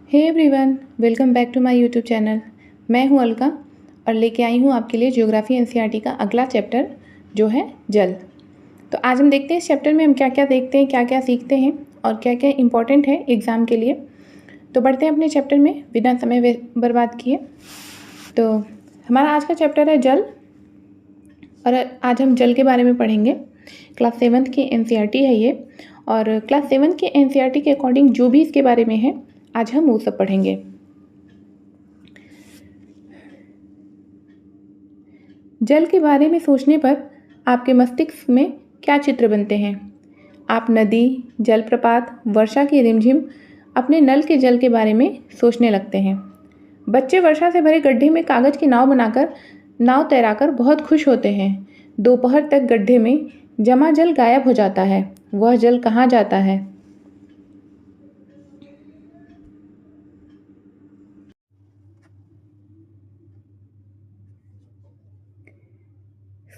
Hey everyone, welcome back to my YouTube channel. मैं हूं अलका और लेके आई हूं आपके लिए ज्योग्राफी एनसीईआरटी का अगला चैप्टर जो है जल। तो आज हम देखते हैं इस चैप्टर में हम क्या क्या देखते हैं, क्या क्या सीखते हैं और क्या क्या इम्पोर्टेंट है एग्ज़ाम के लिए। तो बढ़ते हैं अपने चैप्टर में बिना समय बर्बाद किए। तो हमारा आज का चैप्टर है जल और आज हम जल के बारे में पढ़ेंगे। क्लास 7th की एनसीईआरटी है ये और क्लास 7th की एनसीईआरटी के अकॉर्डिंग जो भी इसके बारे में है आज हम वो सब पढ़ेंगे। जल के बारे में सोचने पर आपके मस्तिष्क में क्या चित्र बनते हैं? आप नदी, जलप्रपात, वर्षा की रिमझिम, अपने नल के जल के बारे में सोचने लगते हैं। बच्चे वर्षा से भरे गड्ढे में कागज़ की नाव बनाकर नाव तैराकर बहुत खुश होते हैं। दोपहर तक गड्ढे में जमा जल गायब हो जाता है। वह जल कहाँ जाता है?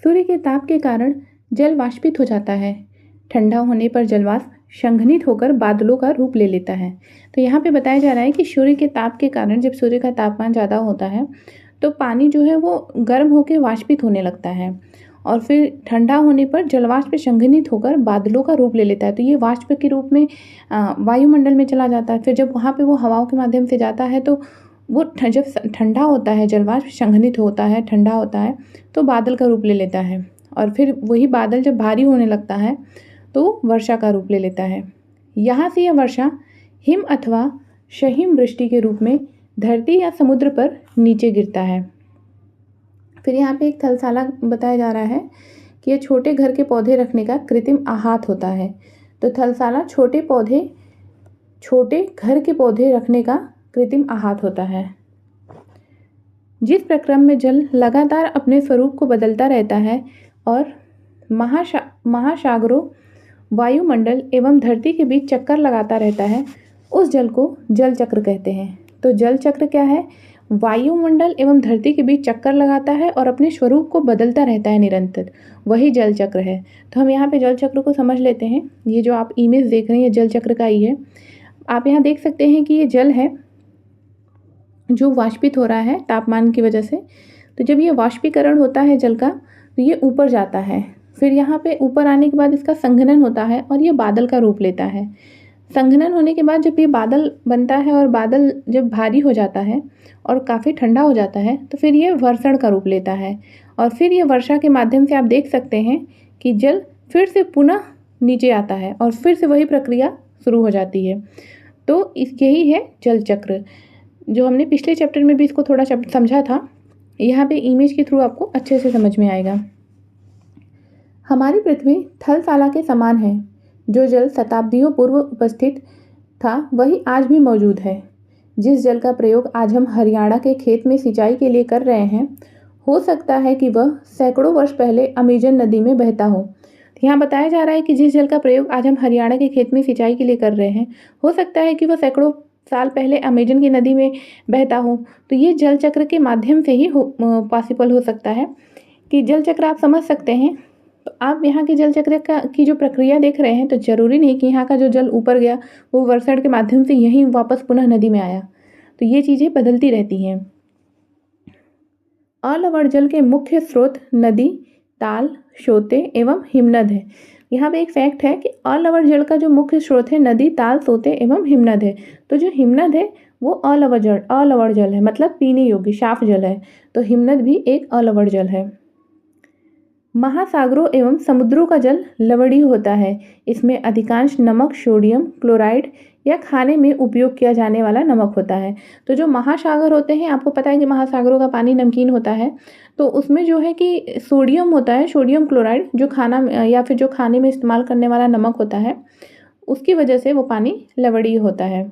सूर्य के ताप के कारण जल वाष्पित हो जाता है। ठंडा होने पर जलवाष्प संघनित होकर बादलों का रूप ले लेता है। तो यहाँ पे बताया जा रहा है कि सूर्य के ताप के कारण जब सूर्य का तापमान ज़्यादा होता है तो पानी जो है वो गर्म होकर वाष्पित होने लगता है और फिर ठंडा होने पर जलवाष्प संघनित होकर बादलों का रूप ले लेता है। तो ये वाष्प के रूप में वायुमंडल में चला जाता है। फिर जब वहाँ पे वो हवाओं के माध्यम से जाता है तो वो जब ठंडा होता है, जलवाष्प संघनित होता है, ठंडा होता है तो बादल का रूप ले लेता है और फिर वही बादल जब भारी होने लगता है तो वर्षा का रूप ले लेता है। यहाँ से यह वर्षा हिम अथवा शहीम वृष्टि के रूप में धरती या समुद्र पर नीचे गिरता है। फिर यहाँ पे एक थलसाला बताया जा रहा है कि यह छोटे घर के पौधे रखने का कृत्रिम आहात होता है। तो थलसाला छोटे घर के पौधे रखने का कृत्रिम आहात होता है। जिस प्रक्रम में जल लगातार अपने स्वरूप को बदलता रहता है और महासागरों, वायुमंडल एवं धरती के बीच चक्कर लगाता रहता है, उस जल को जल चक्र कहते हैं। तो जल चक्र क्या है? वायुमंडल एवं धरती के बीच चक्कर लगाता है और अपने स्वरूप को बदलता रहता है निरंतर, वही जल चक्र है। तो हम यहाँ पे जल चक्र को समझ लेते हैं। ये जो आप इमेज देख रहे हैं ये जल चक्र का ही है। आप यहाँ देख सकते हैं कि ये जल है जो वाष्पित हो रहा है तापमान की वजह से। तो जब ये वाष्पीकरण होता है जल का तो ये ऊपर जाता है। फिर यहाँ पे ऊपर आने के बाद इसका संघनन होता है और ये बादल का रूप लेता है। संघनन होने के बाद जब ये बादल बनता है और बादल जब भारी हो जाता है और काफ़ी ठंडा हो जाता है तो फिर ये वर्षण का रूप लेता है और फिर ये वर्षा के माध्यम से आप देख सकते हैं कि जल फिर से पुनः नीचे आता है और फिर से वही प्रक्रिया शुरू हो जाती है। तो यही है जल चक्र, जो हमने पिछले चैप्टर में भी इसको थोड़ा समझा था। यहाँ पे इमेज के थ्रू आपको अच्छे से समझ में आएगा। हमारी पृथ्वी थलसाला के समान है। जो जल शताब्दियों पूर्व उपस्थित था वही आज भी मौजूद है। जिस जल का प्रयोग आज हम हरियाणा के खेत में सिंचाई के लिए कर रहे हैं, हो सकता है कि वह सैकड़ों वर्ष पहले अमेजन नदी में बहता हो। यहाँ बताया जा रहा है कि जिस जल का प्रयोग आज हम हरियाणा के खेत में सिंचाई के लिए कर रहे हैं, हो सकता है कि वह सैकड़ों साल पहले अमेजन की नदी में बहता हो। तो ये जल चक्र के माध्यम से ही पॉसिबल हो सकता है कि जल चक्र आप समझ सकते हैं। तो आप यहाँ के जल चक्र की जो प्रक्रिया देख रहे हैं तो ज़रूरी नहीं कि यहाँ का जो जल ऊपर गया वो वर्षण के माध्यम से यहीं वापस पुनः नदी में आया। तो ये चीज़ें बदलती रहती हैं। अलवड़ जल के मुख्य स्रोत नदी, ताल, सोते एवं हिमनद है। यहाँ पे एक फैक्ट है कि अलवड़ जल का जो मुख्य स्रोत है नदी, ताल, सोते एवं हिमनद है। तो जो हिमनद है वो अलवड़ जल है, मतलब पीने योग्य साफ जल है। तो हिमनद भी एक अलवड़ जल है। महासागरों एवं समुद्रों का जल लवणीय होता है। इसमें अधिकांश नमक सोडियम क्लोराइड या खाने में उपयोग किया जाने वाला नमक होता है। तो जो महासागर होते हैं, आपको पता है कि महासागरों का पानी नमकीन होता है, तो उसमें जो है कि सोडियम होता है, सोडियम क्लोराइड, जो खाना या फिर जो खाने में इस्तेमाल करने वाला नमक होता है, उसकी वजह से वो पानी लवणीय होता है।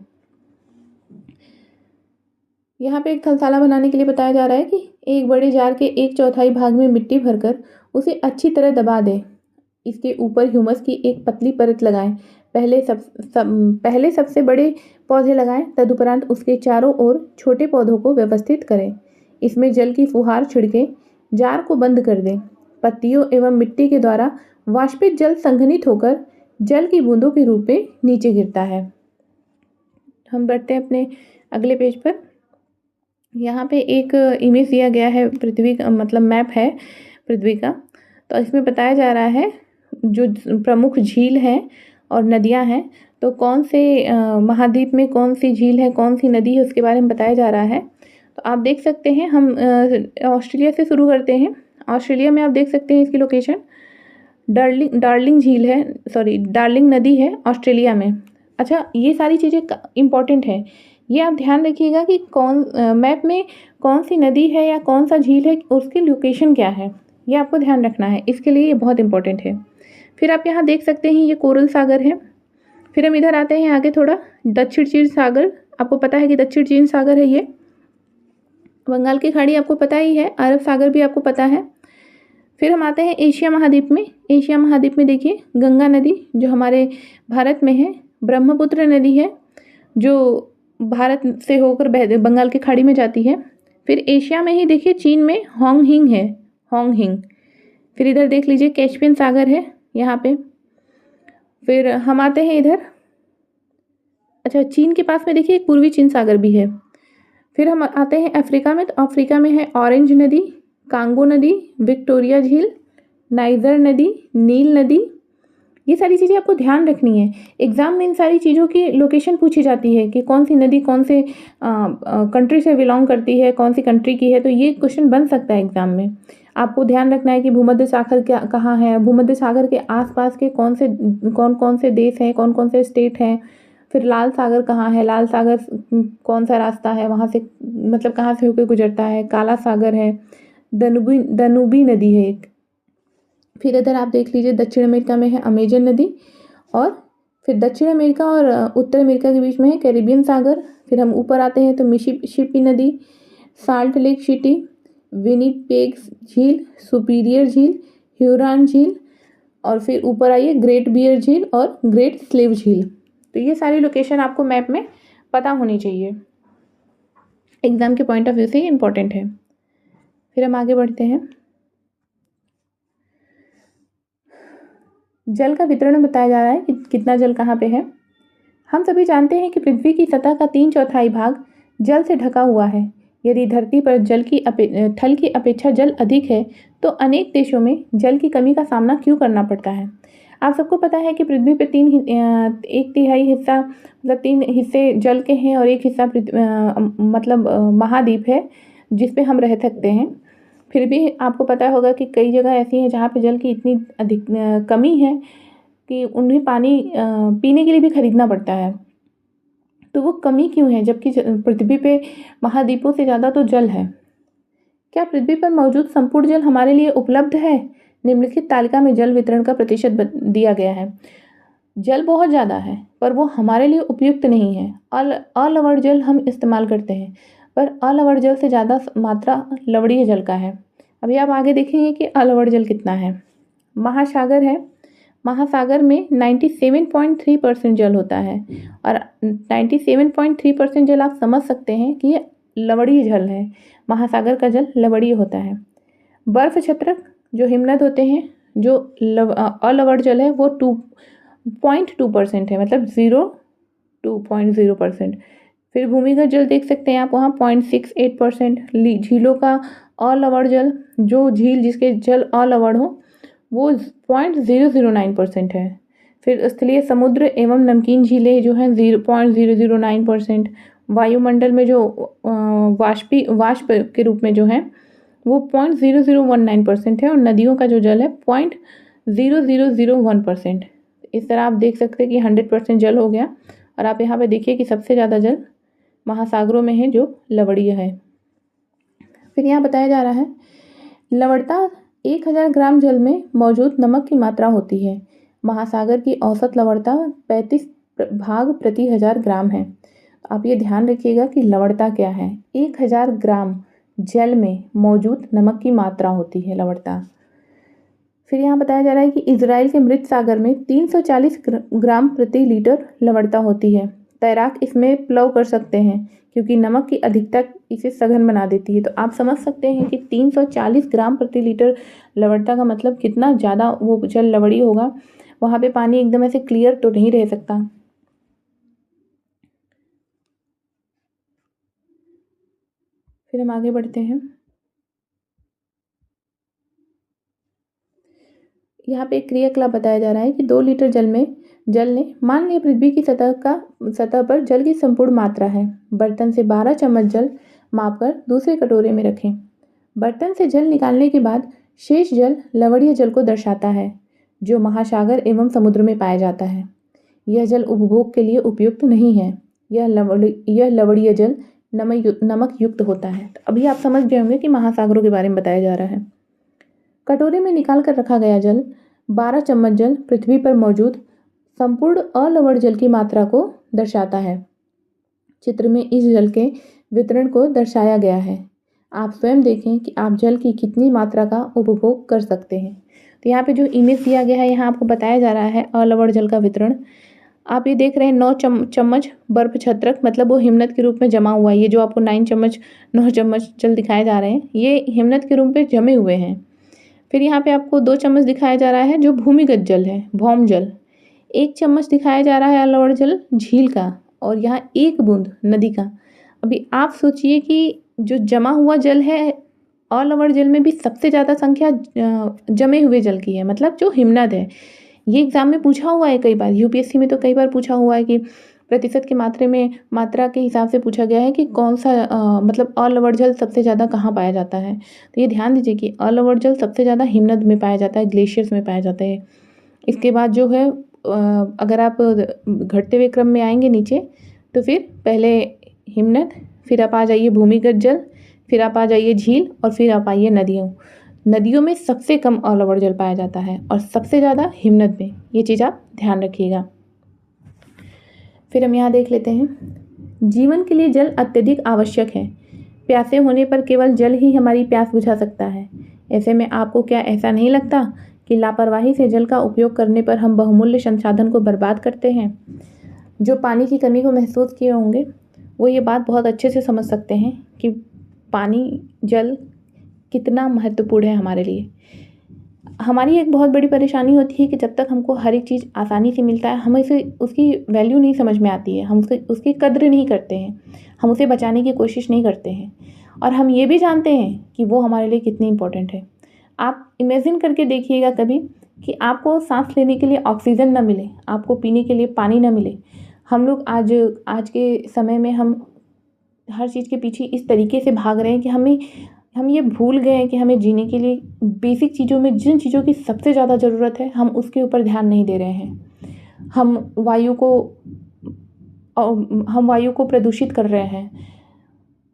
यहाँ पे एक थलसाला बनाने के लिए बताया जा रहा है कि एक बड़े जार के 1/4 भाग में मिट्टी भरकर उसे अच्छी तरह दबा दें। इसके ऊपर ह्यूमस की एक पतली परत लगाएं। पहले सबसे बड़े पौधे लगाएं, तदुपरांत उसके चारों ओर छोटे पौधों को व्यवस्थित करें। इसमें जल की फुहार छिड़कें। जार को बंद कर दें। पत्तियों एवं मिट्टी के द्वारा वाष्पित जल संघनित होकर जल की बूंदों के रूप में नीचे गिरता है। हम बढ़ते हैं अपने अगले पेज पर। यहाँ पे एक इमेज दिया गया है पृथ्वी का, मतलब मैप है पृथ्वी का। तो इसमें बताया जा रहा है जो प्रमुख झील हैं और नदियाँ हैं, तो कौन से महाद्वीप में कौन सी झील है, कौन सी नदी है, उसके बारे में बताया जा रहा है। तो आप देख सकते हैं, हम ऑस्ट्रेलिया से शुरू करते हैं। ऑस्ट्रेलिया में आप देख सकते हैं इसकी लोकेशन डार्लिंग झील है, सॉरी डार्लिंग नदी है ऑस्ट्रेलिया में। अच्छा, ये सारी चीज़ें इम्पॉर्टेंट है, ये आप ध्यान रखिएगा कि कौन मैप में कौन सी नदी है या कौन सा झील है, उसकी लोकेशन क्या है, ये आपको ध्यान रखना है। इसके लिए ये बहुत इंपॉर्टेंट है। फिर आप यहाँ देख सकते हैं ये कोरल सागर है। फिर हम इधर आते हैं आगे थोड़ा, दक्षिण चीन सागर। आपको पता है कि दक्षिण चीन सागर है ये। बंगाल की खाड़ी आपको पता ही है, अरब सागर भी आपको पता है। फिर हम आते हैं एशिया महाद्वीप में। एशिया महाद्वीप में देखिए गंगा नदी जो हमारे भारत में है, ब्रह्मपुत्र नदी है जो भारत से होकर बंगाल की खाड़ी में जाती है। फिर एशिया में ही देखिए चीन में होंगहिंग है, होंगहिंग। फिर इधर देख लीजिए कैस्पियन सागर है यहाँ पे। फिर हम आते हैं इधर, अच्छा चीन के पास में देखिए एक पूर्वी चीन सागर भी है। फिर हम आते हैं अफ्रीका में, तो अफ्रीका में है ऑरेंज नदी, कांगो नदी, विक्टोरिया झील, नाइजर नदी, नील नदी। ये सारी चीज़ें आपको ध्यान रखनी है। एग्ज़ाम में इन सारी चीज़ों की लोकेशन पूछी जाती है कि कौन सी नदी कौन से कंट्री से बिलोंग करती है, कौन सी कंट्री की है, तो ये क्वेश्चन बन सकता है एग्ज़ाम में। आपको ध्यान रखना है कि भूमध्य सागर क्या कहाँ है, भूमध्य सागर के आसपास के कौन कौन से देश हैं, कौन कौन से स्टेट हैं। फिर लाल सागर कहाँ है, लाल सागर कौन सा रास्ता है वहाँ से, मतलब कहाँ से होकर गुजरता है। काला सागर है, दनुबी नदी है एक। फिर इधर आप देख लीजिए दक्षिण अमेरिका में है अमेजन नदी, और फिर दक्षिण अमेरिका और उत्तर अमेरिका के बीच में है कैरिबियन सागर। फिर हम ऊपर आते हैं तो मिसिसिपी नदी, साल्ट लेक सिटी, विनिपेग झील, सुपीरियर झील, ह्यूरॉन झील, और फिर ऊपर आइए ग्रेट बियर झील और ग्रेट स्लेव झील। तो ये सारी लोकेशन आपको मैप में पता होनी चाहिए, एग्जाम के पॉइंट ऑफ व्यू से ये इम्पोर्टेंट है। फिर हम आगे बढ़ते हैं। जल का वितरण बताया जा रहा है कि कितना जल कहाँ पे है। हम सभी जानते हैं कि पृथ्वी की सतह का 3/4 भाग जल से ढका हुआ है। यदि धरती पर थल की अपेक्षा जल अधिक है तो अनेक देशों में जल की कमी का सामना क्यों करना पड़ता है। आप सबको पता है कि पृथ्वी पर 1/3 हिस्सा, मतलब 3 हिस्से जल के हैं और एक हिस्सा मतलब महाद्वीप है जिस पे हम रह सकते हैं। फिर भी आपको पता होगा कि कई जगह ऐसी हैं जहाँ पे जल की इतनी अधिक कमी है कि उन्हें पानी पीने के लिए भी खरीदना पड़ता है। तो वो कमी क्यों है जबकि पृथ्वी पे महाद्वीपों से ज़्यादा तो जल है। क्या पृथ्वी पर मौजूद संपूर्ण जल हमारे लिए उपलब्ध है? निम्नलिखित तालिका में जल वितरण का प्रतिशत दिया गया है। जल बहुत ज़्यादा है पर वो हमारे लिए उपयुक्त नहीं है। अलवण जल हम इस्तेमाल करते हैं, पर अलवण जल से ज़्यादा मात्रा लवणीय जल का है। अभी आप आगे देखेंगे कि अलवण जल कितना है। महासागर है, महासागर में 97.3% जल होता है, और 97.3% जल आप समझ सकते हैं कि ये लवणीय जल है। महासागर का जल लवणीय होता है। बर्फ क्षत्रक जो हिमनद होते हैं, जो अलवण जल है वो 2.2% है, मतलब 2.0%। फिर भूमिगत जल देख सकते हैं आप, वहाँ 0.68%। झीलों का अलवण जल, जो झील जिसके जल अलवण हो, वो 0.009% है। फिर स्थलीय समुद्र एवं नमकीन झीलें जो हैं 0.009%। वायुमंडल में जो वाष्प के रूप में जो है वो 0.0019% है, और नदियों का जो जल है 0.0001%। इस तरह आप देख सकते हैं कि 100% जल हो गया। और आप यहाँ पे देखिए कि सबसे ज़्यादा जल महासागरों में है जो लवणीय है। फिर यहाँ बताया जा रहा है लवणता 1000 ग्राम जल में मौजूद नमक की मात्रा होती है। महासागर की औसत लवणता 35 भाग प्रति 1000 ग्राम है। आप ये ध्यान रखिएगा कि लवणता क्या है। 1000 ग्राम जल में मौजूद नमक की मात्रा होती है लवणता। फिर यहाँ बताया जा रहा है कि इजराइल के मृत सागर में 340 ग्राम प्रति लीटर लवणता होती है। तैराक इसमें प्लव कर सकते हैं क्योंकि नमक की अधिकता इसे सघन बना देती है। तो आप समझ सकते हैं कि 340 ग्राम प्रति लीटर लवणता का मतलब कितना ज़्यादा वो जल लवणीय होगा। वहाँ पे पानी एकदम ऐसे क्लियर तो नहीं रह सकता। फिर हम आगे बढ़ते हैं। यहाँ पे एक क्रियाकलाप बताया जा रहा है कि 2 लीटर जल ने मान लिया पृथ्वी की सतह पर जल की संपूर्ण मात्रा है। बर्तन से 12 चम्मच जल मापकर दूसरे कटोरे में रखें। बर्तन से जल निकालने के बाद शेष जल लवणीय जल को दर्शाता है, जो महासागर एवं समुद्र में पाया जाता है। यह जल उपभोग के लिए उपयुक्त नहीं है। यह लवणीय जल नमक युक्त होता है। तो अभी आप समझ गए होंगे कि महासागरों के बारे में बताया जा रहा है। कटोरे में निकाल कर रखा गया जल 12 चम्मच जल पृथ्वी पर मौजूद संपूर्ण अलवण जल की मात्रा को दर्शाता है। चित्र में इस जल के वितरण को दर्शाया गया है। आप स्वयं देखें कि आप जल की कितनी मात्रा का उपभोग कर सकते हैं। तो यहाँ पे जो इमेज दिया गया है, यहाँ आपको बताया जा रहा है अलवण जल का वितरण। आप ये देख रहे हैं 9 चम्मच बर्फ छत्रक, मतलब वो हिमनद के रूप में जमा हुआ है। ये जो आपको 9 चम्मच जल दिखाए जा रहे हैं, ये हिमनद के रूप में जमे हुए हैं। फिर यहाँ पे आपको 2 चम्मच दिखाया जा रहा है जो भूमिगत जल है, भौम जल। 1 चम्मच दिखाया जा रहा है अलवण जल झील का, और यहाँ 1 बूंद नदी का। अभी आप सोचिए कि जो जमा हुआ जल है, अलवण जल में भी सबसे ज़्यादा संख्या जमे हुए जल की है, मतलब जो हिमनद है। ये एग्जाम में पूछा हुआ है कई बार, यूपीएससी में तो कई बार पूछा हुआ है कि प्रतिशत की मात्रा के हिसाब से पूछा गया है कि कौन सा मतलब अलवण जल सबसे ज़्यादा कहाँ पाया जाता है। तो ये ध्यान दीजिए कि अलवण जल सबसे ज़्यादा हिमनद में पाया जाता है, ग्लेशियर्स में पाया जाता है। इसके बाद जो है अगर आप घटते हुए क्रम में आएंगे नीचे, तो फिर पहले हिमनद, फिर आप आ जाइए भूमिगत जल, फिर आप आ जाइए झील, और फिर आप आइए नदियों में सबसे कम अलवण जल पाया जाता है और सबसे ज़्यादा हिमनद में। ये चीज़ आप ध्यान रखिएगा। फिर हम यहाँ देख लेते हैं, जीवन के लिए जल अत्यधिक आवश्यक है। प्यासे होने पर केवल जल ही हमारी प्यास बुझा सकता है। ऐसे में आपको क्या ऐसा नहीं लगता कि लापरवाही से जल का उपयोग करने पर हम बहुमूल्य संसाधन को बर्बाद करते हैं? जो पानी की कमी को महसूस किए होंगे वो ये बात बहुत अच्छे से समझ सकते हैं कि पानी, जल कितना महत्वपूर्ण है हमारे लिए। हमारी एक बहुत बड़ी परेशानी होती है कि जब तक हमको हर एक चीज़ आसानी से मिलता है, हमें उसकी वैल्यू नहीं समझ में आती है, हम उसकी कद्र नहीं करते हैं, हम उसे बचाने की कोशिश नहीं करते हैं, और हम ये भी जानते हैं कि वो हमारे लिए कितनी इम्पोर्टेंट है। आप इमेजिन करके देखिएगा कभी कि आपको सांस लेने के लिए ऑक्सीजन ना मिले, आपको पीने के लिए पानी ना मिले। हम लोग आज के समय में हम हर चीज़ के पीछे इस तरीके से भाग रहे हैं कि हम ये भूल गए हैं कि हमें जीने के लिए बेसिक चीज़ों में जिन चीज़ों की सबसे ज़्यादा ज़रूरत है, हम उसके ऊपर ध्यान नहीं दे रहे हैं। हम वायु को प्रदूषित कर रहे हैं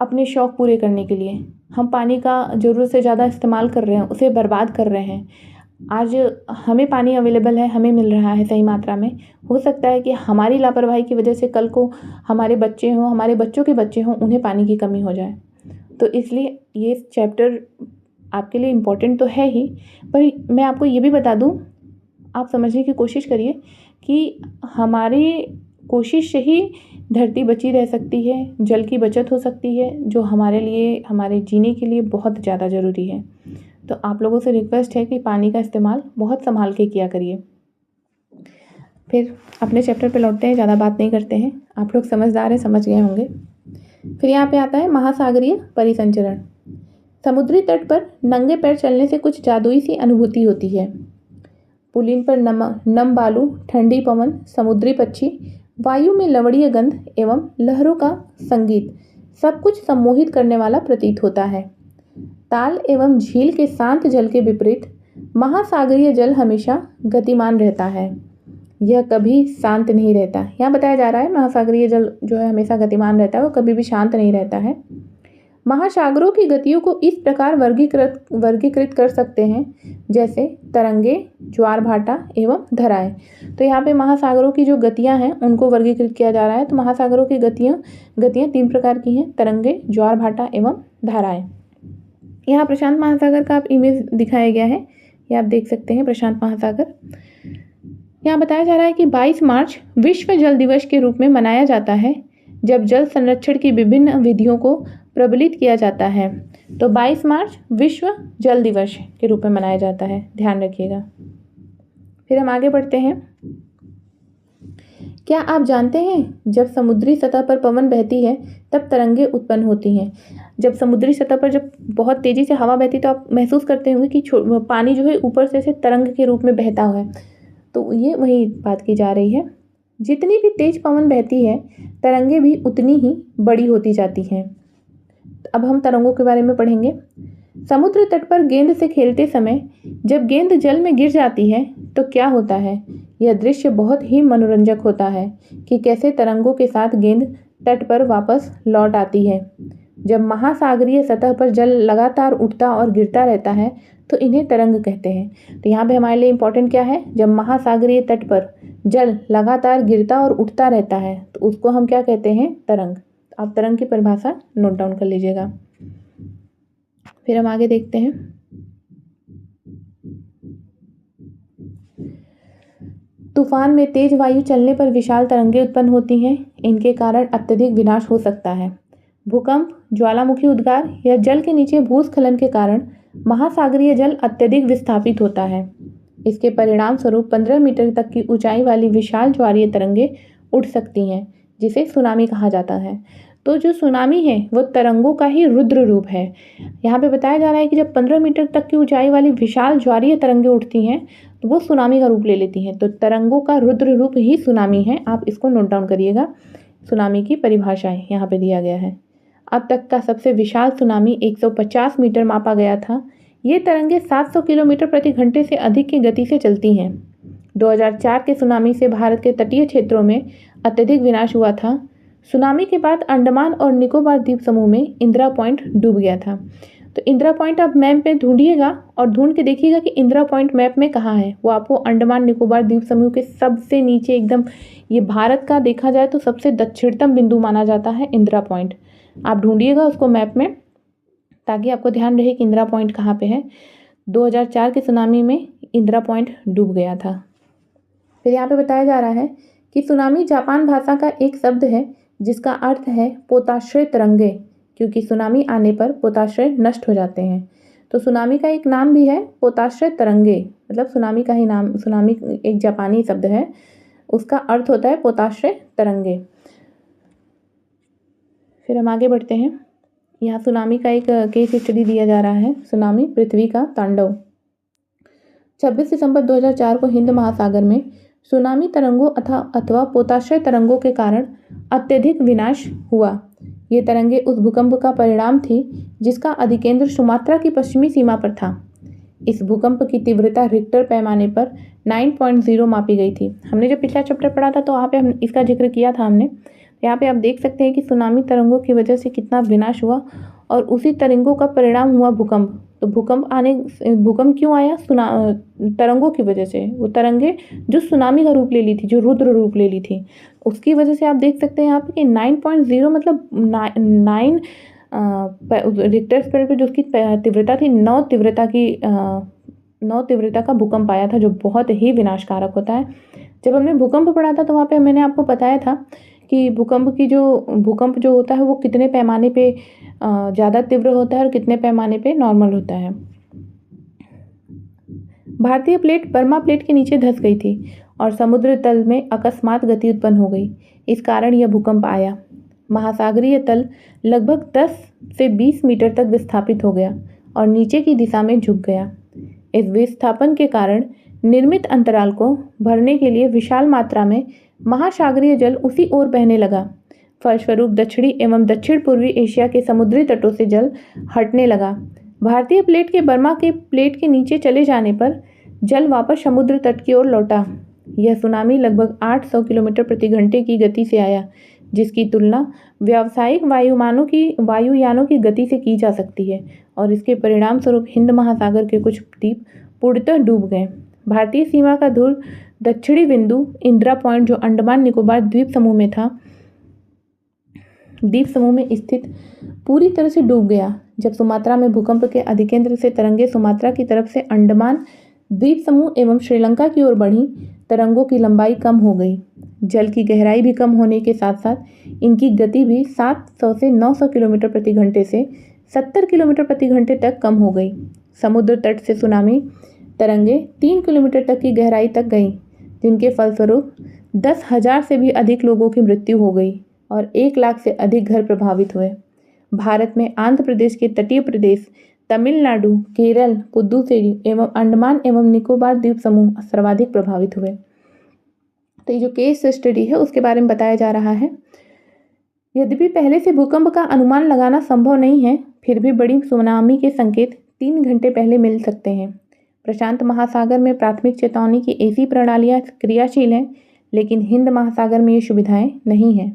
अपने शौक़ पूरे करने के लिए। हम पानी का ज़रूरत से ज़्यादा इस्तेमाल कर रहे हैं, उसे बर्बाद कर रहे हैं। आज हमें पानी अवेलेबल है, हमें मिल रहा है सही मात्रा में। हो सकता है कि हमारी लापरवाही की वजह से कल को हमारे बच्चे हों, हमारे बच्चों के बच्चे हों, उन्हें पानी की कमी हो जाए। तो इसलिए ये चैप्टर आपके लिए इम्पोर्टेंट तो है ही, पर मैं आपको ये भी बता दूं, आप समझने की कोशिश करिए कि हमारी कोशिश से ही धरती बची रह सकती है, जल की बचत हो सकती है, जो हमारे लिए, हमारे जीने के लिए बहुत ज़्यादा ज़रूरी है। तो आप लोगों से रिक्वेस्ट है कि पानी का इस्तेमाल बहुत संभाल के किया करिए। फिर अपने चैप्टर पे लौटते हैं, ज़्यादा बात नहीं करते हैं, आप लोग समझदार हैं, समझ गए होंगे। फिर यहाँ पे आता है महासागरीय परिसंचरण। समुद्री तट पर नंगे पैर चलने से कुछ जादुई सी अनुभूति होती है। पुलिन पर नम बालू, ठंडी पवन, समुद्री पक्षी, वायु में लवणीय गंध एवं लहरों का संगीत सब कुछ सम्मोहित करने वाला प्रतीत होता है। ताल एवं झील के शांत जल के विपरीत महासागरीय जल हमेशा गतिमान रहता है, यह कभी शांत नहीं रहता। यहाँ बताया जा रहा है महासागरीय जल जो है हमेशा गतिमान रहता है, वो कभी भी शांत नहीं रहता है। महासागरों की गतियों को इस प्रकार वर्गीकृत कर सकते हैं जैसे तरंगे, ज्वार भाटा एवं धाराएं। तो यहाँ पे महासागरों की जो गतियाँ हैं उनको वर्गीकृत किया जा रहा है। तो महासागरों की गतियाँ 3 प्रकार की हैं, तरंगे, ज्वार भाटा एवं धाराएं। यहाँ प्रशांत महासागर का आप इमेज दिखाया गया है, ये आप देख सकते हैं प्रशांत महासागर। यहाँ बताया जा रहा है कि 22 मार्च विश्व जल दिवस के रूप में मनाया जाता है, जब जल संरक्षण की विभिन्न विधियों को प्रबलित किया जाता है। तो 22 मार्च विश्व जल दिवस के रूप में मनाया जाता है, ध्यान रखिएगा। फिर हम आगे बढ़ते हैं। क्या आप जानते हैं जब समुद्री सतह पर पवन बहती है तब तरंगे उत्पन्न होती हैं। जब समुद्री सतह पर जब बहुत तेज़ी से हवा बहती है तो आप महसूस करते होंगे कि पानी जो है ऊपर से ऐसे तरंग के रूप में बहता हुआ है। तो ये वही बात की जा रही है। जितनी भी तेज पवन बहती है तरंगे भी उतनी ही बड़ी होती जाती हैं। अब हम तरंगों के बारे में पढ़ेंगे। समुद्र तट पर गेंद से खेलते समय जब गेंद जल में गिर जाती है तो क्या होता है। यह दृश्य बहुत ही मनोरंजक होता है कि कैसे तरंगों के साथ गेंद तट पर वापस लौट आती है। जब महासागरीय सतह पर जल लगातार उठता और गिरता रहता है तो इन्हें तरंग कहते हैं। तो यहाँ पे हमारे लिए इम्पोर्टेंट क्या है, जब महासागरीय तट पर जल लगातार गिरता और उठता रहता है तो उसको हम क्या कहते हैं, तरंग। आप तरंग की परिभाषा नोट डाउन कर लीजिएगा। फिर हम आगे देखते हैं। तूफान में तेज वायु चलने पर विशाल तरंगें उत्पन्न होती हैं। इनके कारण अत्यधिक विनाश हो सकता है। भूकंप, ज्वालामुखी उद्गार या जल के नीचे भूस्खलन के कारण महासागरीय जल अत्यधिक विस्थापित होता है। इसके परिणाम स्वरूप 15 मीटर तक की ऊंचाई वाली विशाल ज्वारीय तरंगें उठ सकती हैं, जिसे सुनामी कहा जाता है। तो जो सुनामी है वो तरंगों का ही रुद्र रूप है। यहाँ पे बताया जा रहा है कि जब 15 मीटर तक की ऊंचाई वाली विशाल ज्वारीय तरंगें उठती हैं तो वो सुनामी का रूप ले लेती हैं। तो तरंगों का रुद्र रूप ही सुनामी है। आप इसको नोट डाउन करिएगा। सुनामी की परिभाषाएं यहाँ पे दिया गया है। अब तक का सबसे विशाल सुनामी 150 मीटर मापा गया था। ये तरंगें 700 किलोमीटर प्रति घंटे से अधिक की गति से चलती हैं। 2004 के सुनामी से भारत के तटीय क्षेत्रों में अत्यधिक विनाश हुआ था। सुनामी के बाद अंडमान और निकोबार द्वीप समूह में इंदिरा पॉइंट डूब गया था। तो इंदिरा पॉइंट आप मैप में ढूंढिएगा और ढूंढ के देखिएगा कि इंदिरा पॉइंट मैप में कहाँ है। वो आपको अंडमान निकोबार द्वीप समूह के सबसे नीचे एकदम, ये भारत का देखा जाए तो सबसे दक्षिणतम बिंदु माना जाता है इंदिरा पॉइंट। आप ढूंढिएगा उसको मैप में ताकि आपको ध्यान रहे कि इंदिरा पॉइंट कहाँ पे है। 2004 के सुनामी में इंदिरा पॉइंट डूब गया था। फिर यहाँ पे बताया जा रहा है कि सुनामी जापान भाषा का एक शब्द है जिसका अर्थ है पोताश्रय तरंगे, क्योंकि सुनामी आने पर पोताश्रय नष्ट हो जाते हैं। तो सुनामी का एक नाम भी है पोताश्रय तरंगे, मतलब सुनामी का ही नाम, सुनामी एक जापानी शब्द है, उसका अर्थ होता है पोताश्रय तरंगे। फिर हम आगे बढ़ते हैं। यहाँ सुनामी का एक केस स्टडी दिया जा रहा है, सुनामी पृथ्वी का तांडव। 26 दिसंबर 2004 को हिंद महासागर में सुनामी तरंगों अथवा पोताश्रय तरंगों के कारण अत्यधिक विनाश हुआ। ये तरंगे उस भूकंप का परिणाम थी जिसका अधिकेंद्र सुमात्रा की पश्चिमी सीमा पर था। इस भूकंप की तीव्रता रिक्टर पैमाने पर 9.0 मापी गई थी। हमने जब पिछला चैप्टर पढ़ा था तो वहाँ पे हम इसका जिक्र किया था हमने। यहाँ पे आप देख सकते हैं कि सुनामी तरंगों की वजह से कितना विनाश हुआ और उसी तरंगों का परिणाम हुआ भूकंप। तो भूकंप क्यों आया? तरंगों की वजह से। वो तरंगे जो सुनामी का रूप ले ली थी, जो रुद्र रूप ले ली थी, उसकी वजह से आप देख सकते हैं यहाँ पे कि 9.0 मतलब 9 रिक्टर स्केल पे जो उसकी तीव्रता थी, 9 तीव्रता का भूकंप आया था, जो बहुत ही विनाशकारक होता है। जब हमने भूकंप पढ़ा था तो वहाँ पे मैंने आपको बताया था कि भूकंप जो होता है वो कितने पैमाने पे ज़्यादा तीव्र होता है और कितने पैमाने पे नॉर्मल होता है। भारतीय प्लेट बर्मा प्लेट के नीचे धंस गई थी और समुद्र तल में अकस्मात गति उत्पन्न हो गई। इस कारण यह भूकंप आया। महासागरीय तल लगभग 10 से 20 मीटर तक विस्थापित हो गया और नीचे की दिशा में झुक गया। इस विस्थापन के कारण निर्मित अंतराल को भरने के लिए विशाल मात्रा में महासागरीय जल उसी ओर बहने लगा। फलस्वरूप दक्षिणी एवं दक्षिण पूर्वी एशिया के समुद्री तटों से जल हटने लगा। भारतीय प्लेट के बर्मा के प्लेट के नीचे चले जाने पर जल वापस समुद्र तट की ओर लौटा। यह सुनामी लगभग 800 किलोमीटर प्रति घंटे की गति से आया, जिसकी तुलना व्यावसायिक वायुयानों की गति से की जा सकती है और इसके परिणाम स्वरूप हिंद महासागर के कुछ द्वीप पूर्णतः डूब गए। भारतीय सीमा का ध्रुव दक्षिणी बिंदु इंदिरा पॉइंट, जो अंडमान निकोबार द्वीप समूह में स्थित, पूरी तरह से डूब गया। जब सुमात्रा में भूकंप के अधिकेंद्र से तरंगे सुमात्रा की तरफ से अंडमान द्वीप समूह एवं श्रीलंका की ओर बढ़ी, तरंगों की लंबाई कम हो गई। जल की गहराई भी कम होने के साथ साथ इनकी गति भी 700 से 900 किलोमीटर प्रति घंटे से 70 किलोमीटर प्रति घंटे तक कम हो गई। समुद्र तट से सुनामी तरंगे 3 किलोमीटर तक की गहराई तक गईं, जिनके फलस्वरूप 10,000 से भी अधिक लोगों की मृत्यु हो गई और 1 लाख से अधिक घर प्रभावित हुए। भारत में आंध्र प्रदेश के तटीय प्रदेश, तमिलनाडु, केरल, पुदुचेरी एवं अंडमान एवं निकोबार द्वीप समूह सर्वाधिक प्रभावित हुए। तो ये जो केस स्टडी है उसके बारे में बताया जा रहा है। यद्यपि पहले से भूकंप का अनुमान लगाना संभव नहीं है, फिर भी बड़ी सुनामी के संकेत 3 घंटे पहले मिल सकते हैं। प्रशांत महासागर में प्राथमिक चेतावनी की ऐसी प्रणालियाँ क्रियाशील हैं, लेकिन हिंद महासागर में ये सुविधाएं नहीं हैं।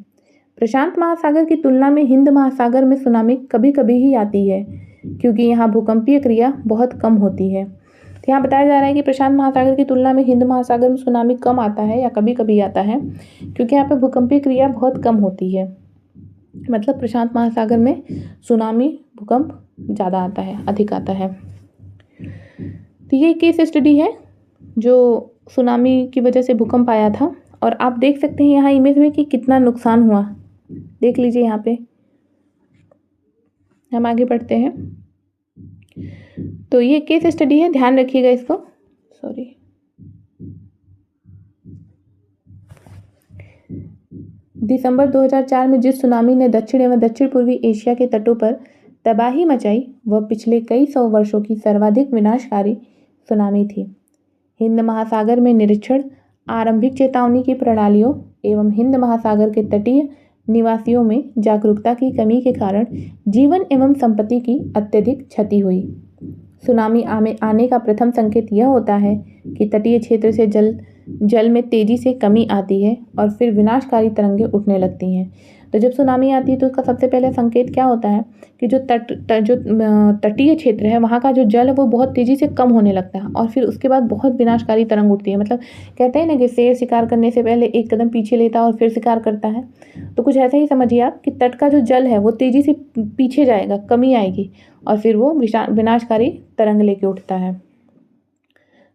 प्रशांत महासागर की तुलना में हिंद महासागर में सुनामी कभी कभी ही आती है, क्योंकि यहाँ भूकंपीय क्रिया बहुत कम होती है। तो यहाँ बताया जा रहा है कि प्रशांत महासागर की तुलना में हिंद महासागर में सुनामी कम आता है या कभी कभी आता है, क्योंकि यहाँ पे भूकंपीय क्रिया बहुत कम होती है। मतलब प्रशांत महासागर में सुनामी भूकंप ज़्यादा आता है, अधिक आता है। तो ये केस स्टडी है जो सुनामी की वजह से भूकंप आया था, और आप देख सकते हैं यहाँ इमेज में कि कितना नुकसान हुआ। देख लीजिए यहाँ पे। हम आगे बढ़ते हैं। तो ये केस स्टडी है, ध्यान रखिएगा इसको। सॉरी, दिसंबर 2004 में जिस सुनामी ने दक्षिण एवं दक्षिण पूर्वी एशिया के तटों पर तबाही मचाई, वह पिछले कई सौ वर्षों की सर्वाधिक विनाशकारी सुनामी थी। हिंद महासागर में निरीक्षण, आरंभिक चेतावनी की प्रणालियों एवं हिंद महासागर के तटीय निवासियों में जागरूकता की कमी के कारण जीवन एवं संपत्ति की अत्यधिक क्षति हुई। सुनामी आने का प्रथम संकेत यह होता है कि तटीय क्षेत्र से जल में तेजी से कमी आती है और फिर विनाशकारी तरंगें उठने लगती हैं। तो जब सुनामी आती है तो उसका सबसे पहले संकेत क्या होता है कि जो तटीय क्षेत्र है वहाँ का जो जल है वो बहुत तेज़ी से कम होने लगता है, और फिर उसके बाद बहुत विनाशकारी तरंग उठती है। मतलब कहते हैं ना कि शेर शिकार करने से पहले एक कदम पीछे लेता है और फिर शिकार करता है, तो कुछ ऐसा ही समझिए आप कि तट का जो जल है वो तेज़ी से पीछे जाएगा, कमी आएगी, और फिर वो विनाशकारी तरंग लेके उठता है।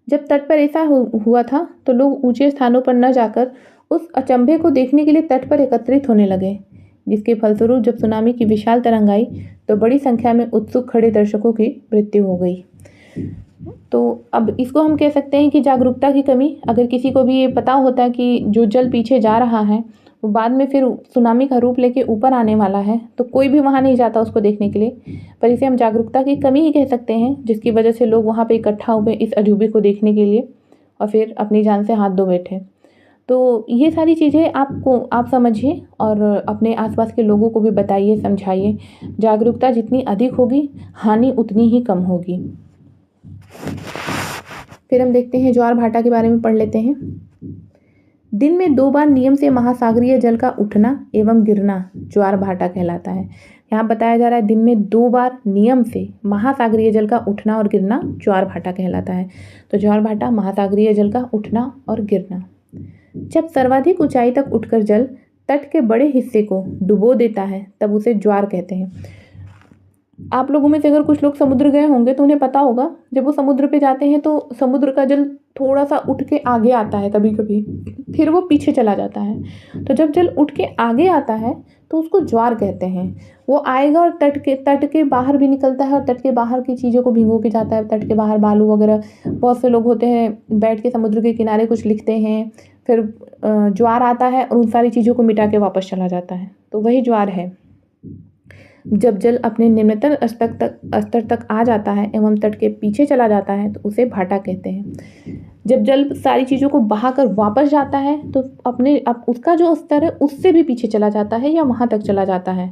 जब तट पर ऐसा हुआ था तो लोग ऊंचे स्थानों पर न जाकर उस अचंभे को देखने के लिए तट पर एकत्रित होने लगे, जिसके फलस्वरूप जब सुनामी की विशाल तरंग आई तो बड़ी संख्या में उत्सुक खड़े दर्शकों की मृत्यु हो गई। तो अब इसको हम कह सकते हैं कि जागरूकता की कमी। अगर किसी को भी ये पता होता है कि जो जल पीछे जा रहा है वो बाद में फिर सुनामी का रूप लेके ऊपर आने वाला है, तो कोई भी वहाँ नहीं जाता उसको देखने के लिए। पर इसे हम जागरूकता की कमी ही कह सकते हैं, जिसकी वजह से लोग वहाँ पे इकट्ठा हुए इस अजूबे को देखने के लिए और फिर अपनी जान से हाथ धो बैठे। तो ये सारी चीज़ें आप समझिए और अपने आसपास के लोगों को भी बताइए, समझाइए। जागरूकता जितनी अधिक होगी हानि उतनी ही कम होगी। फिर हम देखते हैं ज्वार भाटा के बारे में पढ़ लेते हैं। दिन में 2 बार नियम से महासागरीय जल का उठना एवं गिरना ज्वार भाटा कहलाता है। यहाँ बताया जा रहा है दिन में 2 बार नियम से महासागरीय जल का उठना और गिरना ज्वार भाटा कहलाता है। तो ज्वार भाटा महासागरीय जल का उठना और गिरना। जब सर्वाधिक ऊंचाई तक उठकर जल तट के बड़े हिस्से को डुबो देता है तब उसे ज्वार कहते हैं। आप लोगों में से अगर कुछ लोग समुद्र गए होंगे तो उन्हें पता होगा, जब वो समुद्र पे जाते हैं तो समुद्र का जल थोड़ा सा उठ के आगे आता है कभी कभी, फिर वो पीछे चला जाता है। तो जब जल उठ के आगे आता है तो उसको ज्वार कहते हैं। वो आएगा और तट के बाहर भी निकलता है और तट के बाहर की चीज़ों को भिगो के जाता है। तट के बाहर बालू वगैरह, बहुत से लोग होते हैं बैठ के समुद्र के किनारे कुछ लिखते हैं, फिर ज्वार आता है और उन सारी चीज़ों को मिटा के वापस चला जाता है, तो वही ज्वार है। जब जल अपने निम्नतम स्तर तक आ जाता है एवं तट के पीछे चला जाता है तो उसे भाटा कहते हैं। जब जल सारी चीज़ों को बहाकर वापस जाता है तो उसका जो स्तर है उससे भी पीछे चला जाता है या वहाँ तक चला जाता है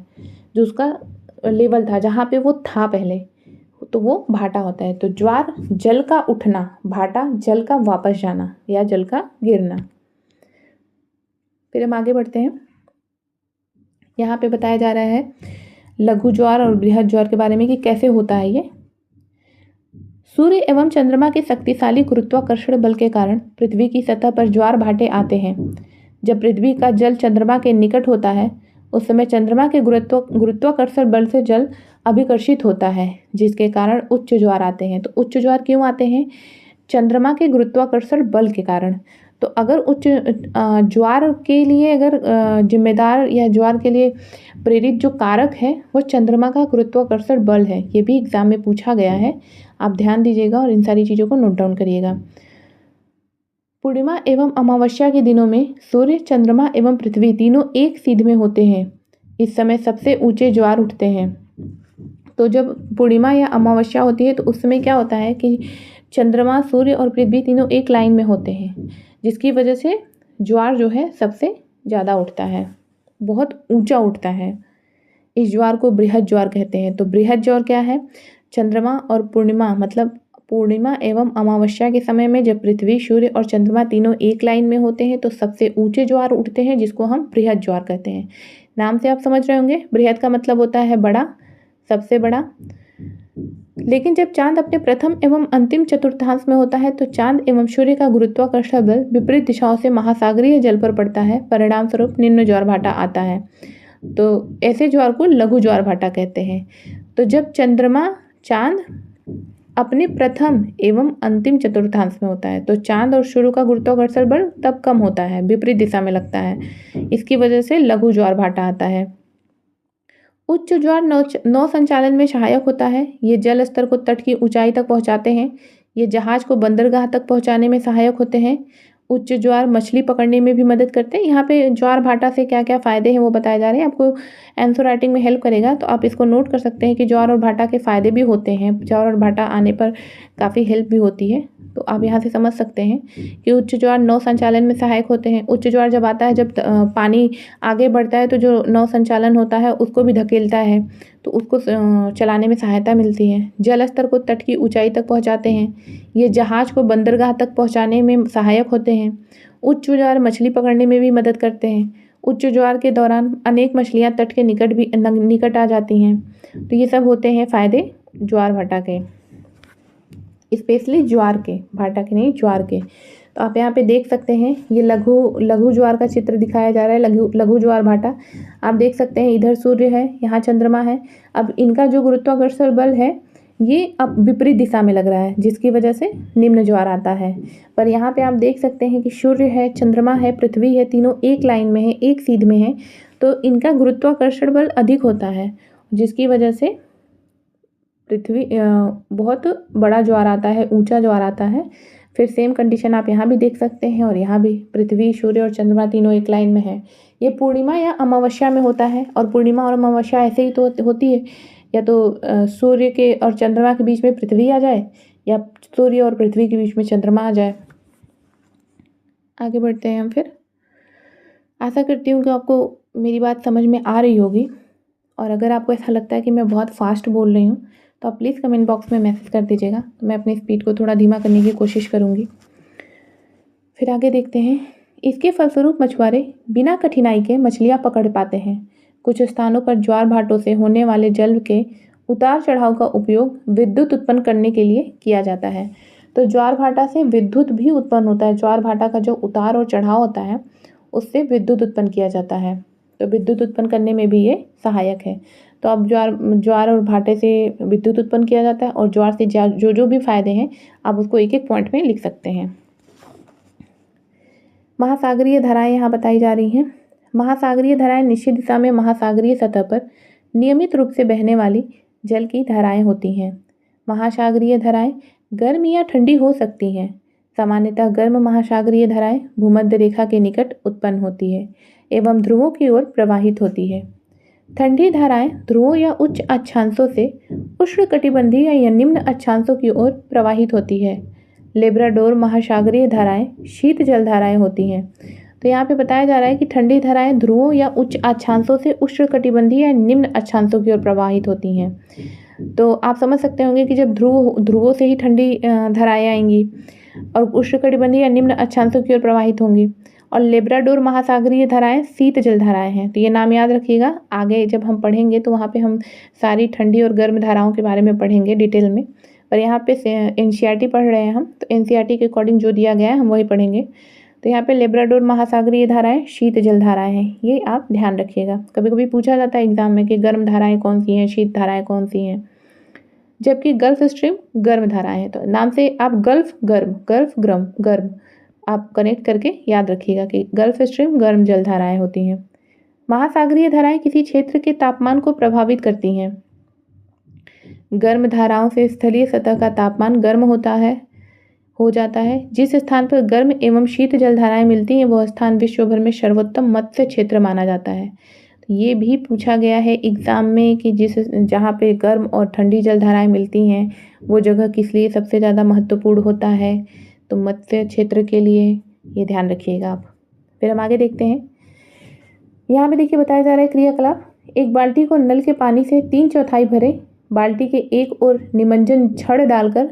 जो उसका लेवल था, जहाँ पे वो था पहले, तो वो भाटा होता है। तो ज्वार जल का उठना, भाटा जल का वापस जाना या जल का गिरना। फिर हम आगे बढ़ते हैं। यहाँ पे बताया जा रहा है लघु ज्वार और बृहद ज्वार के बारे में कि कैसे होता है ये। सूर्य एवं चंद्रमा के शक्तिशाली गुरुत्वाकर्षण बल के कारण पृथ्वी की सतह पर ज्वार भाटे आते हैं। जब पृथ्वी का जल चंद्रमा के निकट होता है उस समय चंद्रमा के गुरुत्वाकर्षण बल से जल अभिकर्षित होता है, जिसके कारण उच्च ज्वार आते हैं। तो उच्च ज्वार क्यों आते हैं? चंद्रमा के गुरुत्वाकर्षण बल के कारण। तो अगर उच्च ज्वार के लिए अगर जिम्मेदार या ज्वार के लिए प्रेरित जो कारक है वो चंद्रमा का गुरुत्वाकर्षण बल है। ये भी एग्जाम में पूछा गया है, आप ध्यान दीजिएगा और इन सारी चीज़ों को नोट डाउन करिएगा। पूर्णिमा एवं अमावस्या के दिनों में सूर्य, चंद्रमा एवं पृथ्वी तीनों एक सीध में होते हैं। इस समय सबसे ऊंचे ज्वार उठते हैं। तो जब पूर्णिमा या अमावस्या होती है तो उस समय क्या होता है कि चंद्रमा, सूर्य और पृथ्वी तीनों एक लाइन में होते हैं, जिसकी वजह से ज्वार जो है सबसे ज़्यादा उठता है, बहुत ऊंचा उठता है। इस ज्वार को बृहद ज्वार कहते हैं। तो बृहद ज्वार क्या है? चंद्रमा और पूर्णिमा, मतलब पूर्णिमा एवं अमावस्या के समय में जब पृथ्वी, सूर्य और चंद्रमा तीनों एक लाइन में होते हैं तो सबसे ऊंचे ज्वार उठते हैं, जिसको हम बृहद ज्वार कहते हैं। नाम से आप समझ रहे होंगे, बृहद का मतलब होता है बड़ा, सबसे बड़ा। लेकिन जब चांद अपने प्रथम एवं अंतिम चतुर्थांश में होता है तो चांद एवं सूर्य का गुरुत्वाकर्षण बल विपरीत दिशाओं से महासागरीय जल पर पड़ता है, परिणाम स्वरूप निम्न ज्वार भाटा आता है। तो ऐसे ज्वार को लघु ज्वार भाटा कहते हैं। तो जब चंद्रमा, चांद अपने प्रथम एवं अंतिम चतुर्थांश में होता है तो चांद और सूर्य का गुरुत्वाकर्षण बल तब कम होता है, विपरीत दिशा में लगता है। इसकी वजह से लघु ज्वार भाटा आता है। उच्च ज्वार नौ संचालन में सहायक होता है। ये जल स्तर को तट की ऊंचाई तक पहुंचाते हैं। ये जहाज को बंदरगाह तक पहुंचाने में सहायक होते हैं। उच्च ज्वार मछली पकड़ने में भी मदद करते हैं। यहाँ पे ज्वार भाटा से क्या क्या फ़ायदे हैं वो बताए जा रहे हैं। आपको आंसर राइटिंग में हेल्प करेगा, तो आप इसको नोट कर सकते हैं कि ज्वार और भाटा के फ़ायदे भी होते हैं। ज्वार और भाटा आने पर काफ़ी हेल्प भी होती है। तो आप यहाँ से समझ सकते हैं कि उच्च ज्वार नौ संचालन में सहायक होते हैं। उच्च ज्वार जब आता है, जब पानी आगे बढ़ता है तो जो नौ संचालन होता है उसको भी धकेलता है, तो उसको चलाने में सहायता मिलती है। जल स्तर को तट की ऊंचाई तक पहुंचाते हैं। ये जहाज को बंदरगाह तक पहुंचाने में सहायक होते हैं। उच्च ज्वार मछली पकड़ने में भी मदद करते हैं। उच्च ज्वार के दौरान अनेक मछलियां तट के निकट आ जाती हैं। तो ये सब होते हैं फ़ायदे ज्वार भाटा के, स्पेशली ज्वार के, भाटा के नहीं, ज्वार के। तो आप यहाँ पे देख सकते हैं ये लघु ज्वार का चित्र दिखाया जा रहा है, लघु ज्वार भाटा। आप देख सकते हैं इधर सूर्य है, यहाँ चंद्रमा है। अब इनका जो गुरुत्वाकर्षण बल है ये अब विपरीत दिशा में लग रहा है, जिसकी वजह से निम्न ज्वार आता है। पर यहाँ पे आप देख सकते हैं कि सूर्य है, चंद्रमा है, पृथ्वी है, तीनों एक लाइन में है, एक सीध में है, तो इनका गुरुत्वाकर्षण बल अधिक होता है, जिसकी वजह से पृथ्वी बहुत बड़ा ज्वार आता है, ऊंचा ज्वार आता है। फिर सेम कंडीशन आप यहाँ भी देख सकते हैं, और यहाँ भी पृथ्वी, सूर्य और चंद्रमा तीनों एक लाइन में है। ये पूर्णिमा या अमावस्या में होता है, और पूर्णिमा और अमावस्या ऐसे ही तो होती है, या तो सूर्य के और चंद्रमा के बीच में पृथ्वी आ जाए, या सूर्य और पृथ्वी के बीच में चंद्रमा आ जाए। आगे बढ़ते हैं हम फिर। आशा करती हूँ कि आपको मेरी बात समझ में आ रही होगी, और अगर आपको ऐसा लगता है कि मैं बहुत फास्ट बोल रही हूँ तो आप प्लीज़ कमेंट बॉक्स में मैसेज कर दीजिएगा, तो मैं अपनी स्पीड को थोड़ा धीमा करने की कोशिश करूँगी। फिर आगे देखते हैं। इसके फलस्वरूप मछुआरे बिना कठिनाई के मछलियाँ पकड़ पाते हैं। कुछ स्थानों पर ज्वार भाटों से होने वाले जल के उतार चढ़ाव का उपयोग विद्युत उत्पन्न करने के लिए किया जाता है। तो ज्वार भाटा से विद्युत भी उत्पन्न होता है। ज्वार भाटा का जो उतार और चढ़ाव होता है उससे विद्युत उत्पन्न किया जाता है, तो विद्युत उत्पन्न करने में भी ये सहायक है। तो अब ज्वार और भाटे से विद्युत उत्पन्न किया जाता है, और ज्वार से जो भी फायदे हैं आप उसको एक एक पॉइंट में लिख सकते हैं। महासागरीय धाराएं यहाँ बताई जा रही हैं। महासागरीय धाराएं निश्चित दिशा में महासागरीय सतह पर नियमित रूप से बहने वाली जल की धाराएं होती हैं। महासागरीय धाराएं गर्म या ठंडी हो सकती हैं। सामान्यतः गर्म महासागरीय धाराएं भूमध्य रेखा के निकट उत्पन्न होती है एवं ध्रुवों की ओर प्रवाहित होती है। ठंडी धाराएं ध्रुवों या उच्च अक्षांशों से उष्णकटिबंधीय या निम्न अक्षांशों की ओर प्रवाहित होती है। लेब्राडोर महासागरीय धाराएं शीत जल धाराएं होती हैं। तो यहाँ पे बताया जा रहा है कि ठंडी धाराएं ध्रुवों या उच्च अक्षांशों से उष्णकटिबंधीय या निम्न अक्षांशों की ओर प्रवाहित होती हैं। तो आप समझ सकते होंगे कि जब ध्रुवों से ही ठंडी धाराएं आएंगी और उष्णकटिबंधीय या निम्न अक्षांशों की ओर प्रवाहित होंगी, और लेब्राडोर महासागरीय धाराएं शीत जल धाराएं हैं। तो ये नाम याद रखिएगा, आगे जब हम पढ़ेंगे तो वहाँ पे हम सारी ठंडी और गर्म धाराओं के बारे में पढ़ेंगे डिटेल में। पर यहाँ पे एनसीईआरटी पढ़ रहे हैं हम, तो एनसीईआरटी के अकॉर्डिंग जो दिया गया है हम वही पढ़ेंगे। तो यहाँ पे लेब्राडोर महासागरीय धाराएं शीत जल धाराएं हैं, ये आप ध्यान रखिएगा। कभी कभी पूछा जाता है एग्जाम में कि गर्म धाराएं कौन सी हैं, शीत धाराएं कौन सी हैं, जबकि गल्फ स्ट्रीम गर्म धाराएं हैं। तो नाम से आप गल्फ गर्म आप कनेक्ट करके याद रखिएगा कि गल्फ स्ट्रीम गर्म जल धाराएं होती हैं। महासागरीय धाराएं किसी क्षेत्र के तापमान को प्रभावित करती हैं। गर्म धाराओं से स्थलीय सतह का तापमान गर्म हो जाता है। जिस स्थान पर गर्म एवं शीत जलधाराएं मिलती हैं वह स्थान विश्व भर में सर्वोत्तम मत्स्य क्षेत्र माना जाता है। तो ये भी पूछा गया है एग्ज़ाम में कि जहाँ पे गर्म और ठंडी जलधाराएं मिलती हैं वो जगह किस लिए सबसे ज़्यादा महत्वपूर्ण होता है, तो मत्स्य क्षेत्र के लिए। ये ध्यान रखिएगा आप। फिर हम आगे देखते हैं। यहाँ पे देखिए बताया जा रहा है क्रियाकलाप। एक बाल्टी को नल के पानी से 3/4 भरें। बाल्टी के एक ओर निमज्जन छड़ डालकर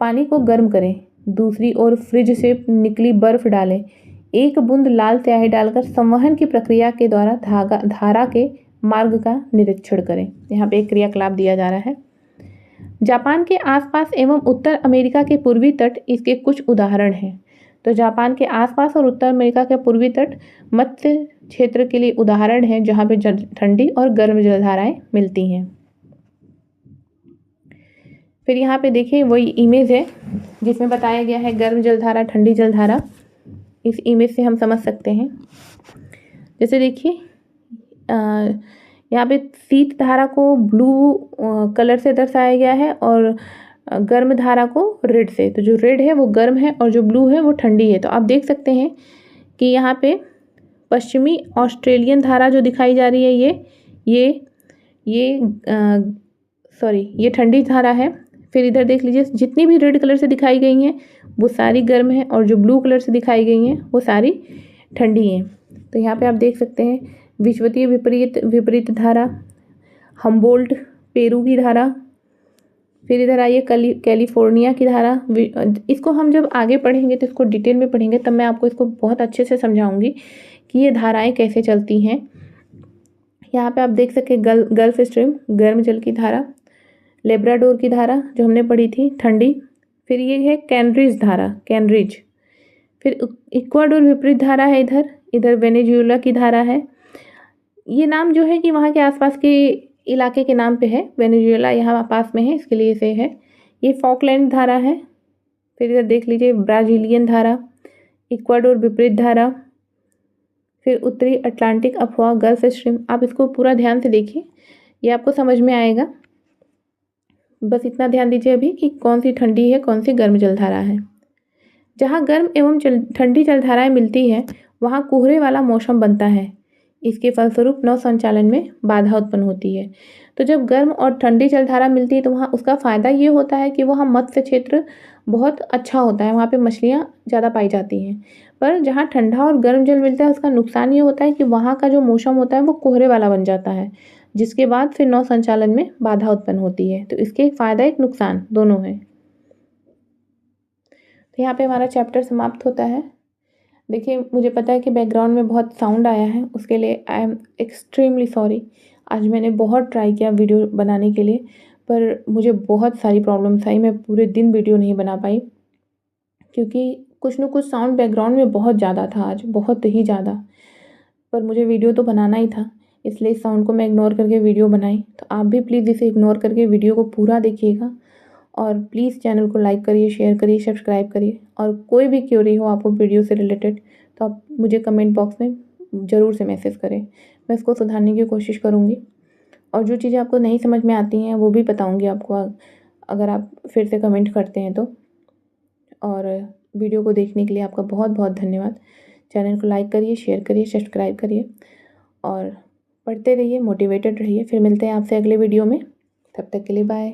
पानी को गर्म करें। दूसरी ओर फ्रिज से निकली बर्फ डालें। एक बूंद लाल स्याही डालकर संवहन की प्रक्रिया के द्वारा धारा के मार्ग का निरीक्षण करें। यहाँ पे एक क्रियाकलाप दिया जा रहा है। जापान के आसपास एवं उत्तर अमेरिका के पूर्वी तट इसके कुछ उदाहरण हैं। तो जापान के आसपास और उत्तर अमेरिका के पूर्वी तट मत्स्य क्षेत्र के लिए उदाहरण हैं जहाँ पे ठंडी और गर्म जलधाराएं मिलती हैं। फिर यहाँ पे देखिए वही इमेज है जिसमें बताया गया है गर्म जलधारा ठंडी जलधारा। इस इमेज से हम समझ सकते हैं। जैसे देखिए यहाँ पे शीत धारा को ब्लू कलर से दर्शाया गया है और गर्म धारा को रेड से। तो जो रेड है वो गर्म है और जो ब्लू है वो ठंडी है। तो आप देख सकते हैं कि यहाँ पे पश्चिमी ऑस्ट्रेलियन धारा जो दिखाई जा रही है ये ठंडी धारा है। फिर इधर देख लीजिए जितनी भी रेड कलर से दिखाई गई हैं वो सारी गर्म है और जो ब्लू कलर से दिखाई गई हैं वो सारी ठंडी हैं। तो यहाँ पे आप देख सकते हैं विषुवतीय विपरीत धारा, हम्बोल्ट पेरू की धारा। फिर इधर आइए कैलिफोर्निया की धारा। इसको हम जब आगे पढ़ेंगे तो इसको डिटेल में पढ़ेंगे तब मैं आपको इसको बहुत अच्छे से समझाऊंगी कि ये धाराएं कैसे चलती हैं। यहाँ पे आप देख सकते गल्फ स्ट्रीम गर्म जल की धारा, लेब्राडोर की धारा जो हमने पढ़ी थी ठंडी। फिर ये है कैनरीज धारा, कैनरीज। फिर इक्वाडोर विपरीत धारा है इधर वेनेजुएला की धारा है। ये नाम जो है कि वहाँ के आसपास के इलाके के नाम पे है। वेनेजुएला यहाँ पास में है इसके लिए से है। ये फॉकलैंड धारा है। फिर इधर देख लीजिए ब्राज़ीलियन धारा, इक्वाडोर विपरीत धारा। फिर उत्तरी अटलांटिक अफवाह गल्फ स्ट्रीम। आप इसको पूरा ध्यान से देखिए, ये आपको समझ में आएगा। बस इतना ध्यान दीजिए अभी कि कौन सी ठंडी है कौन सी गर्म जलधारा है। जहाँ गर्म एवं ठंडी जलधाराएं मिलती हैं वहाँ कोहरे वाला मौसम बनता है। इसके फलस्वरूप नौ संचालन में बाधा उत्पन्न होती है। तो जब गर्म और ठंडी जलधारा मिलती है तो वहाँ उसका फ़ायदा ये होता है कि वहाँ मत्स्य क्षेत्र बहुत अच्छा होता है, वहाँ पे मछलियाँ ज़्यादा पाई जाती हैं। पर जहाँ ठंडा और गर्म जल मिलता है उसका नुकसान ये होता है कि वहाँ का जो मौसम होता है वो कोहरे वाला बन जाता है, जिसके बाद फिर नौ संचालन में बाधा उत्पन्न होती है। तो इसके एक फ़ायदा एक नुकसान दोनों हैं। तो यहाँ पे हमारा चैप्टर समाप्त होता है। देखिए मुझे पता है कि बैकग्राउंड में बहुत साउंड आया है, उसके लिए आई एम एक्सट्रीमली सॉरी। आज मैंने बहुत ट्राई किया वीडियो बनाने के लिए पर मुझे बहुत सारी प्रॉब्लम्स आई, मैं पूरे दिन वीडियो नहीं बना पाई क्योंकि कुछ न कुछ साउंड बैकग्राउंड में बहुत ज़्यादा था आज, बहुत ही ज़्यादा। पर मुझे वीडियो तो बनाना ही था इसलिए इस साउंड को मैं इग्नोर करके वीडियो बनाई। तो आप भी प्लीज़ इसे इग्नोर करके वीडियो को पूरा देखिएगा और प्लीज़ चैनल को लाइक करिए, शेयर करिए, सब्सक्राइब करिए। और कोई भी क्वेरी हो आपको वीडियो से रिलेटेड तो आप मुझे कमेंट बॉक्स में ज़रूर से मैसेज करें, मैं इसको सुधारने की कोशिश करूँगी। और जो चीज़ें आपको नहीं समझ में आती हैं वो भी बताऊँगी आपको अगर आप फिर से कमेंट करते हैं तो। और वीडियो को देखने के लिए आपका बहुत बहुत धन्यवाद। चैनल को लाइक करिए, शेयर करिए, सब्सक्राइब करिए और पढ़ते रहिए, मोटिवेटेड रहिए। फिर मिलते हैं आपसे अगले वीडियो में, तब तक के लिए बाय।